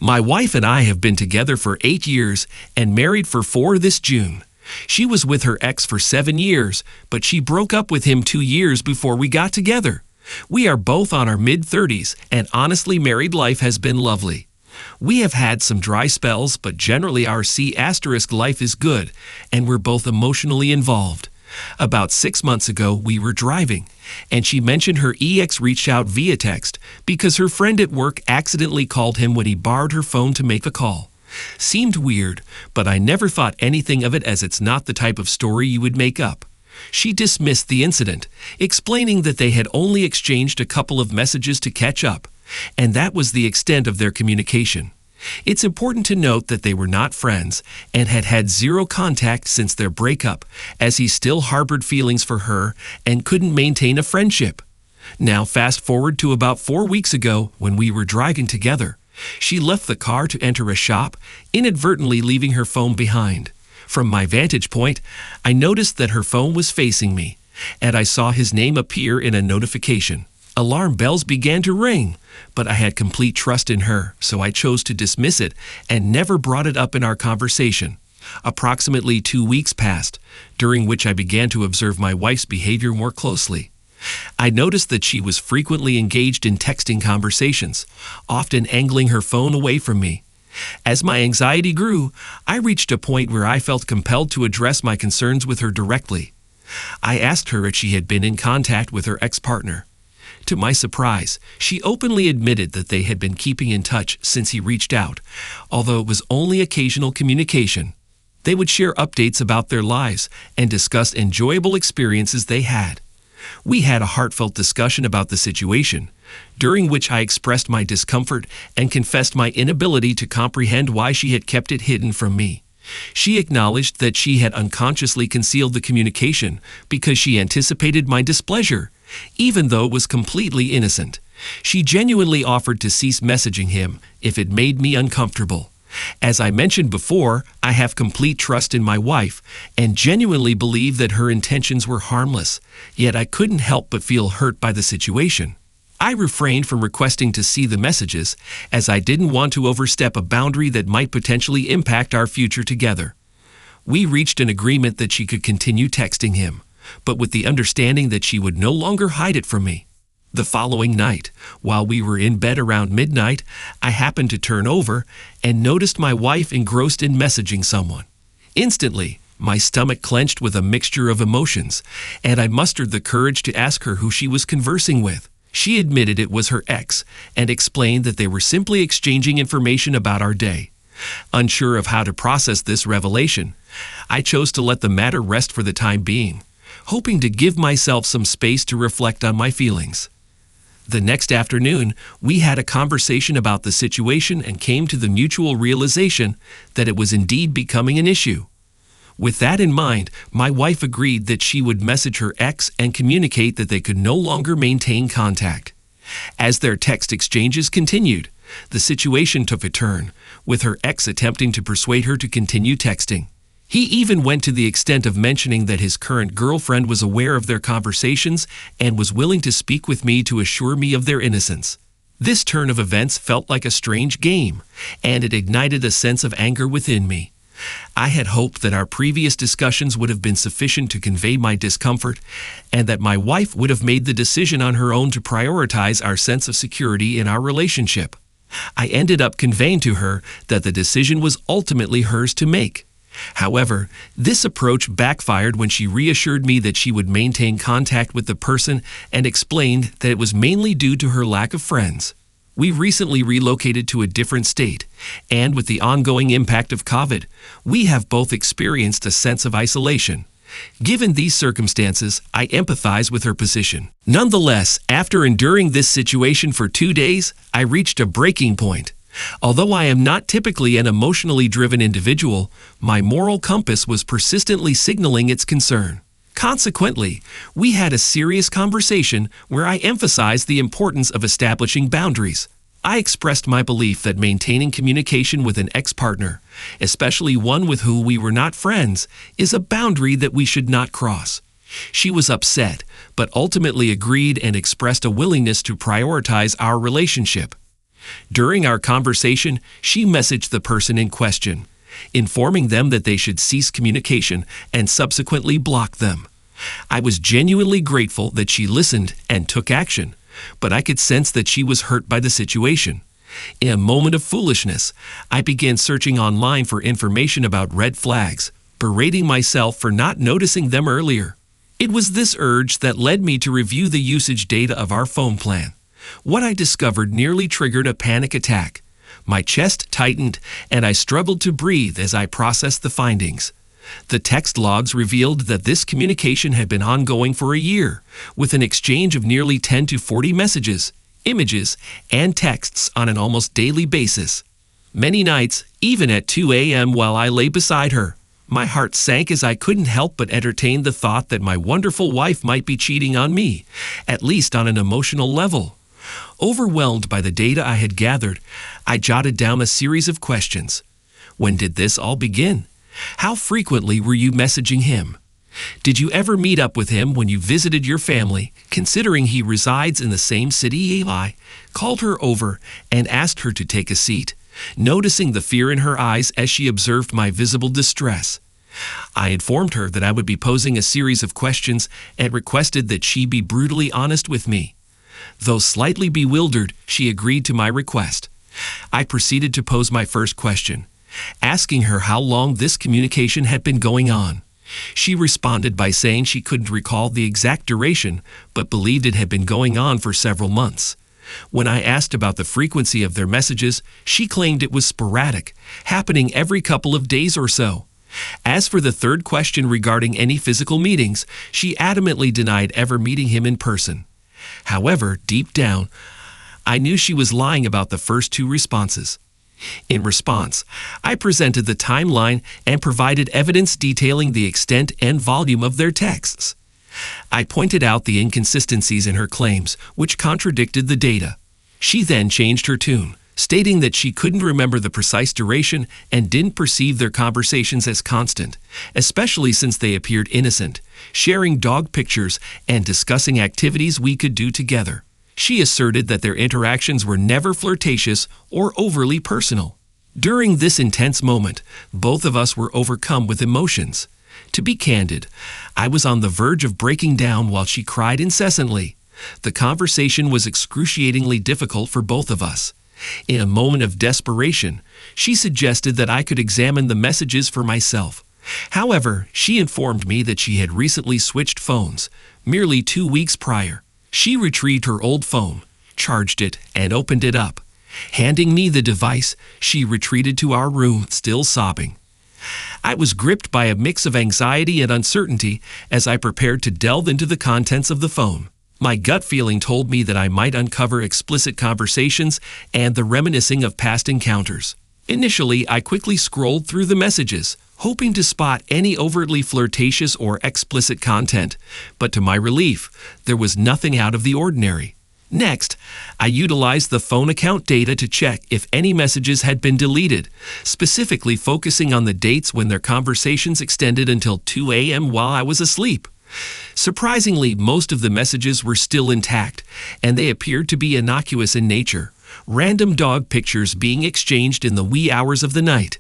My wife and I have been together for 8 years and married for 4 this June. She was with her ex for 7 years, but she broke up with him 2 years before we got together. We are both on our mid-30s, and honestly, married life has been lovely. We have had some dry spells, but generally our C** life is good, and we're both emotionally involved. About 6 months ago, we were driving, and she mentioned her ex reached out via text because her friend at work accidentally called him when he borrowed her phone to make a call. Seemed weird, but I never thought anything of it as it's not the type of story you would make up. She dismissed the incident, explaining that they had only exchanged a couple of messages to catch up, and that was the extent of their communication. It's important to note that they were not friends and had had zero contact since their breakup, as he still harbored feelings for her and couldn't maintain a friendship. Now fast forward to about 4 weeks ago when we were driving together. She left the car to enter a shop, inadvertently leaving her phone behind. From my vantage point, I noticed that her phone was facing me, and I saw his name appear in a notification. Alarm bells began to ring, but I had complete trust in her, so I chose to dismiss it and never brought it up in our conversation. Approximately 2 weeks passed, during which I began to observe my wife's behavior more closely. I noticed that she was frequently engaged in texting conversations, often angling her phone away from me. As my anxiety grew, I reached a point where I felt compelled to address my concerns with her directly. I asked her if she had been in contact with her ex-partner. To my surprise, she openly admitted that they had been keeping in touch since he reached out, although it was only occasional communication. They would share updates about their lives and discuss enjoyable experiences they had. We had a heartfelt discussion about the situation, during which I expressed my discomfort and confessed my inability to comprehend why she had kept it hidden from me. She acknowledged that she had unconsciously concealed the communication because she anticipated my displeasure, even though it was completely innocent. She genuinely offered to cease messaging him if it made me uncomfortable. As I mentioned before, I have complete trust in my wife and genuinely believe that her intentions were harmless, yet I couldn't help but feel hurt by the situation. I refrained from requesting to see the messages, as I didn't want to overstep a boundary that might potentially impact our future together. We reached an agreement that she could continue texting him, but with the understanding that she would no longer hide it from me. The following night, while we were in bed around midnight, I happened to turn over and noticed my wife engrossed in messaging someone. Instantly, my stomach clenched with a mixture of emotions, and I mustered the courage to ask her who she was conversing with. She admitted it was her ex and explained that they were simply exchanging information about our day. Unsure of how to process this revelation, I chose to let the matter rest for the time being, hoping to give myself some space to reflect on my feelings. The next afternoon, we had a conversation about the situation and came to the mutual realization that it was indeed becoming an issue. With that in mind, my wife agreed that she would message her ex and communicate that they could no longer maintain contact. As their text exchanges continued, the situation took a turn, with her ex attempting to persuade her to continue texting. He even went to the extent of mentioning that his current girlfriend was aware of their conversations and was willing to speak with me to assure me of their innocence. This turn of events felt like a strange game, and it ignited a sense of anger within me. I had hoped that our previous discussions would have been sufficient to convey my discomfort, and that my wife would have made the decision on her own to prioritize our sense of security in our relationship. I ended up conveying to her that the decision was ultimately hers to make. However, this approach backfired when she reassured me that she would maintain contact with the person and explained that it was mainly due to her lack of friends. We recently relocated to a different state, and with the ongoing impact of COVID, we have both experienced a sense of isolation. Given these circumstances, I empathize with her position. Nonetheless, after enduring this situation for 2 days, I reached a breaking point. Although I am not typically an emotionally driven individual, my moral compass was persistently signaling its concern. Consequently, we had a serious conversation where I emphasized the importance of establishing boundaries. I expressed my belief that maintaining communication with an ex-partner, especially one with whom we were not friends, is a boundary that we should not cross. She was upset, but ultimately agreed and expressed a willingness to prioritize our relationship. During our conversation, she messaged the person in question, informing them that they should cease communication and subsequently block them. I was genuinely grateful that she listened and took action, but I could sense that she was hurt by the situation. In a moment of foolishness, I began searching online for information about red flags, berating myself for not noticing them earlier. It was this urge that led me to review the usage data of our phone plan. What I discovered nearly triggered a panic attack. My chest tightened, and I struggled to breathe as I processed the findings. The text logs revealed that this communication had been ongoing for a year, with an exchange of nearly 10 to 40 messages, images, and texts on an almost daily basis. Many nights, even at 2 a.m. while I lay beside her, my heart sank as I couldn't help but entertain the thought that my wonderful wife might be cheating on me, at least on an emotional level. Overwhelmed by the data I had gathered, I jotted down a series of questions. When did this all begin? How frequently were you messaging him? Did you ever meet up with him when you visited your family, considering he resides in the same city? I called her over and asked her to take a seat, noticing the fear in her eyes as she observed my visible distress. I informed her that I would be posing a series of questions and requested that she be brutally honest with me. Though slightly bewildered, she agreed to my request. I proceeded to pose my first question, asking her how long this communication had been going on. She responded by saying she couldn't recall the exact duration, but believed it had been going on for several months. When I asked about the frequency of their messages, she claimed it was sporadic, happening every couple of days or so. As for the third question regarding any physical meetings, she adamantly denied ever meeting him in person. However, deep down, I knew she was lying about the first two responses. In response, I presented the timeline and provided evidence detailing the extent and volume of their texts. I pointed out the inconsistencies in her claims, which contradicted the data. She then changed her tune, stating that she couldn't remember the precise duration and didn't perceive their conversations as constant, especially since they appeared innocent, sharing dog pictures and discussing activities we could do together. She asserted that their interactions were never flirtatious or overly personal. During this intense moment, both of us were overcome with emotions. To be candid, I was on the verge of breaking down while she cried incessantly. The conversation was excruciatingly difficult for both of us. In a moment of desperation, she suggested that I could examine the messages for myself. However, she informed me that she had recently switched phones, merely 2 weeks prior. She retrieved her old phone, charged it, and opened it up. Handing me the device, she retreated to our room, still sobbing. I was gripped by a mix of anxiety and uncertainty as I prepared to delve into the contents of the phone. My gut feeling told me that I might uncover explicit conversations and the reminiscing of past encounters. Initially, I quickly scrolled through the messages, hoping to spot any overtly flirtatious or explicit content, but to my relief, there was nothing out of the ordinary. Next, I utilized the phone account data to check if any messages had been deleted, specifically focusing on the dates when their conversations extended until 2 a.m. while I was asleep. Surprisingly, most of the messages were still intact, and they appeared to be innocuous in nature, random dog pictures being exchanged in the wee hours of the night.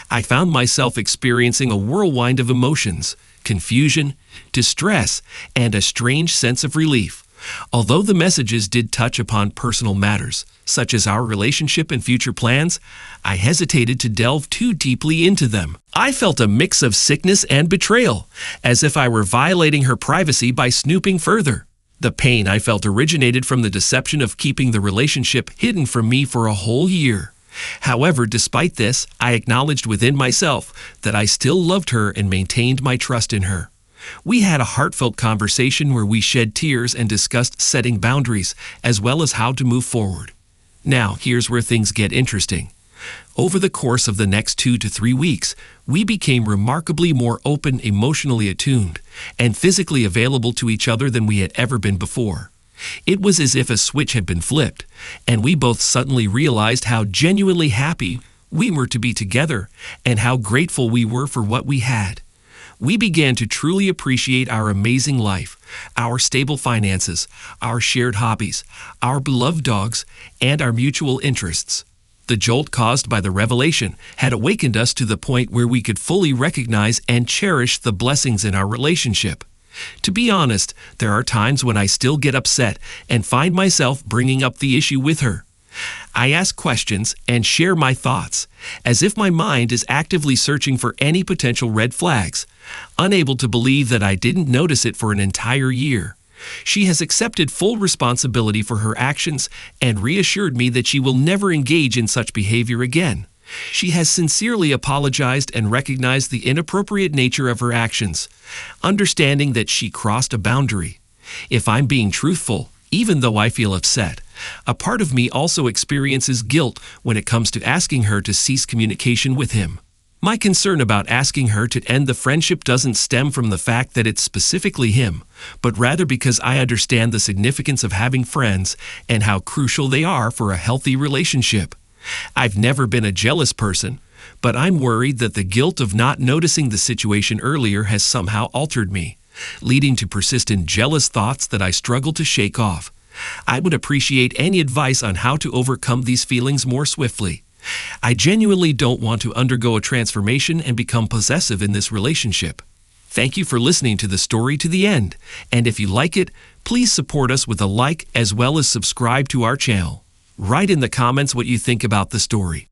I found myself experiencing a whirlwind of emotions, confusion, distress, and a strange sense of relief. Although the messages did touch upon personal matters, such as our relationship and future plans, I hesitated to delve too deeply into them. I felt a mix of sickness and betrayal, as if I were violating her privacy by snooping further. The pain I felt originated from the deception of keeping the relationship hidden from me for a whole year. However, despite this, I acknowledged within myself that I still loved her and maintained my trust in her. We had a heartfelt conversation where we shed tears and discussed setting boundaries, as well as how to move forward. Now, here's where things get interesting. Over the course of the next 2 to 3 weeks, we became remarkably more open, emotionally attuned, and physically available to each other than we had ever been before. It was as if a switch had been flipped, and we both suddenly realized how genuinely happy we were to be together and how grateful we were for what we had. We began to truly appreciate our amazing life, our stable finances, our shared hobbies, our beloved dogs, and our mutual interests. The jolt caused by the revelation had awakened us to the point where we could fully recognize and cherish the blessings in our relationship. To be honest, there are times when I still get upset and find myself bringing up the issue with her. I ask questions and share my thoughts, as if my mind is actively searching for any potential red flags, unable to believe that I didn't notice it for an entire year. She has accepted full responsibility for her actions and reassured me that she will never engage in such behavior again. She has sincerely apologized and recognized the inappropriate nature of her actions, understanding that she crossed a boundary. If I'm being truthful, even though I feel upset, a part of me also experiences guilt when it comes to asking her to cease communication with him. My concern about asking her to end the friendship doesn't stem from the fact that it's specifically him, but rather because I understand the significance of having friends and how crucial they are for a healthy relationship. I've never been a jealous person, but I'm worried that the guilt of not noticing the situation earlier has somehow altered me, leading to persistent jealous thoughts that I struggle to shake off. I would appreciate any advice on how to overcome these feelings more swiftly. I genuinely don't want to undergo a transformation and become possessive in this relationship. Thank you for listening to the story to the end, and if you like it, please support us with a like as well as subscribe to our channel. Write in the comments what you think about the story.